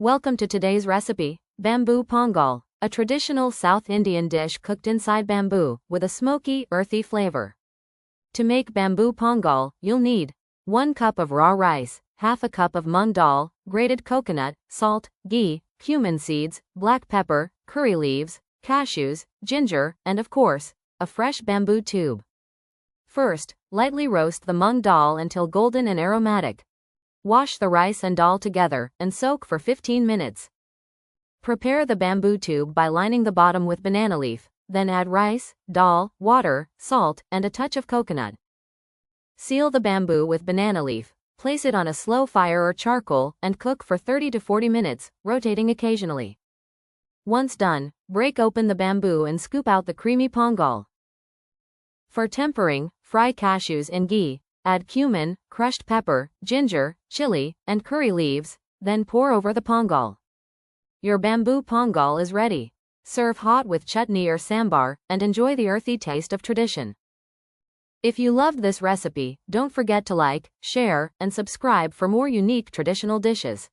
Welcome to today's recipe, Bamboo Pongal, a traditional South Indian dish cooked inside bamboo, with a smoky, earthy flavor. To make Bamboo Pongal, you'll need 1 cup of raw rice, half a cup of Moong dal, grated coconut, salt, ghee, cumin seeds, black pepper, curry leaves, cashews, ginger, and of course, a fresh bamboo tube. First, lightly roast the Moong dal until golden and aromatic. Wash the rice and dal together and soak for 15 minutes. Prepare the bamboo tube by lining the bottom with banana leaf, then add rice, dal, water, salt, and a touch of coconut. Seal the bamboo with banana leaf, place it on a slow fire or charcoal, and cook for 30 to 40 minutes, rotating occasionally. Once done, break open the bamboo and scoop out the creamy pongal. For tempering, fry cashews in ghee. Add cumin, crushed pepper, ginger, chili, and curry leaves, then pour over the pongal. Your bamboo pongal is ready. Serve hot with chutney or sambar, and enjoy the earthy taste of tradition. If you loved this recipe, don't forget to like, share, and subscribe for more unique traditional dishes.